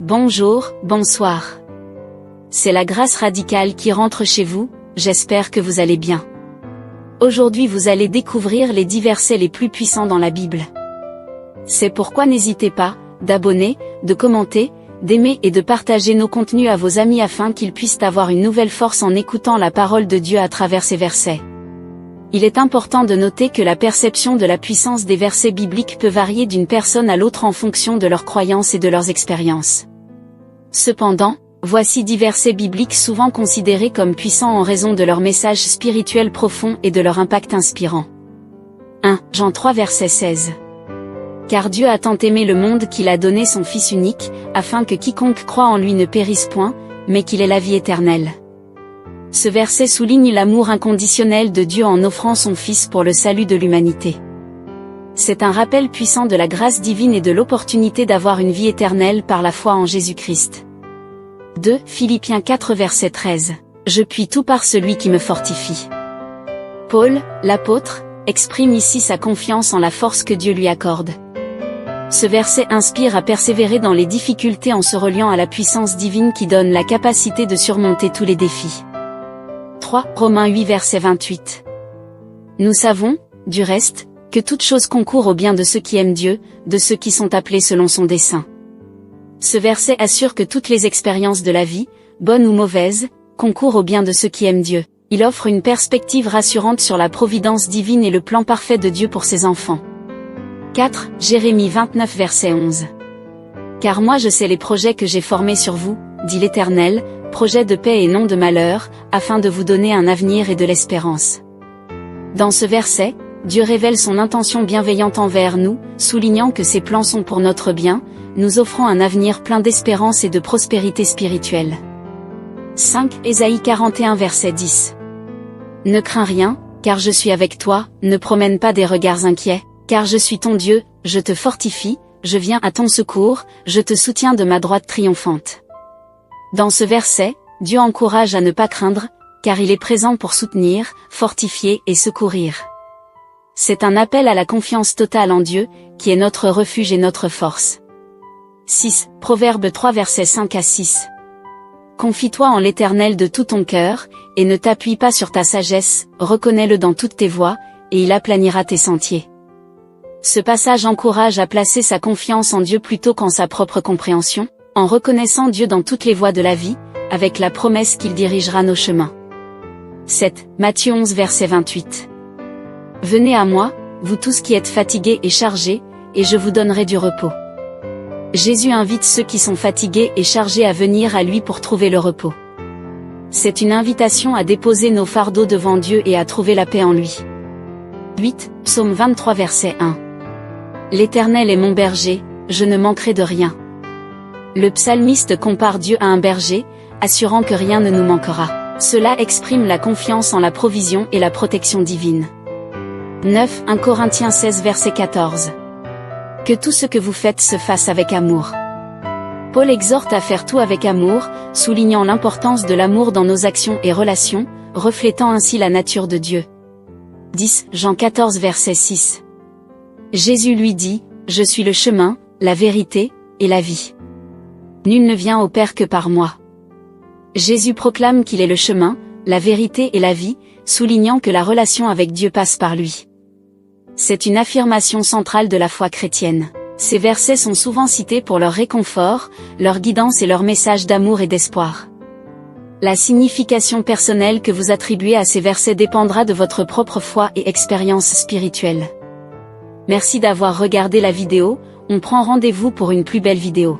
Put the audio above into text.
Bonjour, bonsoir. C'est la grâce radicale qui rentre chez vous, j'espère que vous allez bien. Aujourd'hui vous allez découvrir les 10 versets les plus puissants dans la Bible. C'est pourquoi n'hésitez pas, d'abonner, de commenter, d'aimer et de partager nos contenus à vos amis afin qu'ils puissent avoir une nouvelle force en écoutant la parole de Dieu à travers ces versets. Il est important de noter que la perception de la puissance des versets bibliques peut varier d'une personne à l'autre en fonction de leurs croyances et de leurs expériences. Cependant, voici 10 versets bibliques souvent considérés comme puissants en raison de leur message spirituel profond et de leur impact inspirant. 1 Jean 3 verset 16. Car Dieu a tant aimé le monde qu'il a donné son Fils unique, afin que quiconque croit en lui ne périsse point, mais qu'il ait la vie éternelle. Ce verset souligne l'amour inconditionnel de Dieu en offrant son Fils pour le salut de l'humanité. C'est un rappel puissant de la grâce divine et de l'opportunité d'avoir une vie éternelle par la foi en Jésus-Christ. 2 Philippiens 4 verset 13. Je puis tout par celui qui me fortifie. Paul, l'apôtre, exprime ici sa confiance en la force que Dieu lui accorde. Ce verset inspire à persévérer dans les difficultés en se reliant à la puissance divine qui donne la capacité de surmonter tous les défis. 3 Romains 8 verset 28. Nous savons, du reste, que toute chose concourt au bien de ceux qui aiment Dieu, de ceux qui sont appelés selon son dessein. Ce verset assure que toutes les expériences de la vie, bonnes ou mauvaises, concourent au bien de ceux qui aiment Dieu. Il offre une perspective rassurante sur la providence divine et le plan parfait de Dieu pour ses enfants. 4 Jérémie 29 verset 11. Car moi je sais les projets que j'ai formés sur vous, dit l'Éternel, projets de paix et non de malheur, afin de vous donner un avenir et de l'espérance. Dans ce verset, Dieu révèle son intention bienveillante envers nous, soulignant que ses plans sont pour notre bien, nous offrant un avenir plein d'espérance et de prospérité spirituelle. 5 Ésaïe 41 verset 10. Ne crains rien, car je suis avec toi, ne promène pas des regards inquiets, car je suis ton Dieu, je te fortifie, je viens à ton secours, je te soutiens de ma droite triomphante. Dans ce verset, Dieu encourage à ne pas craindre, car il est présent pour soutenir, fortifier et secourir. C'est un appel à la confiance totale en Dieu, qui est notre refuge et notre force. 6 Proverbes 3 versets 5 à 6. Confie-toi en l'Éternel de tout ton cœur, et ne t'appuie pas sur ta sagesse, reconnais-le dans toutes tes voies, et il aplanira tes sentiers. Ce passage encourage à placer sa confiance en Dieu plutôt qu'en sa propre compréhension, en reconnaissant Dieu dans toutes les voies de la vie, avec la promesse qu'il dirigera nos chemins. 7 Matthieu 11 verset 28. Venez à moi, vous tous qui êtes fatigués et chargés, et je vous donnerai du repos. Jésus invite ceux qui sont fatigués et chargés à venir à lui pour trouver le repos. C'est une invitation à déposer nos fardeaux devant Dieu et à trouver la paix en lui. 8 Psaume 23 verset 1. L'Éternel est mon berger, je ne manquerai de rien. Le psalmiste compare Dieu à un berger, assurant que rien ne nous manquera. Cela exprime la confiance en la provision et la protection divine. 9 1 Corinthiens 16 verset 14. Que tout ce que vous faites se fasse avec amour. Paul exhorte à faire tout avec amour, soulignant l'importance de l'amour dans nos actions et relations, reflétant ainsi la nature de Dieu. 10 Jean 14 verset 6. Jésus lui dit, « Je suis le chemin, la vérité, et la vie. Nul ne vient au Père que par moi. » Jésus proclame qu'il est le chemin, la vérité et la vie, soulignant que la relation avec Dieu passe par lui. C'est une affirmation centrale de la foi chrétienne. Ces versets sont souvent cités pour leur réconfort, leur guidance et leur message d'amour et d'espoir. La signification personnelle que vous attribuez à ces versets dépendra de votre propre foi et expérience spirituelle. Merci d'avoir regardé la vidéo, on prend rendez-vous pour une plus belle vidéo.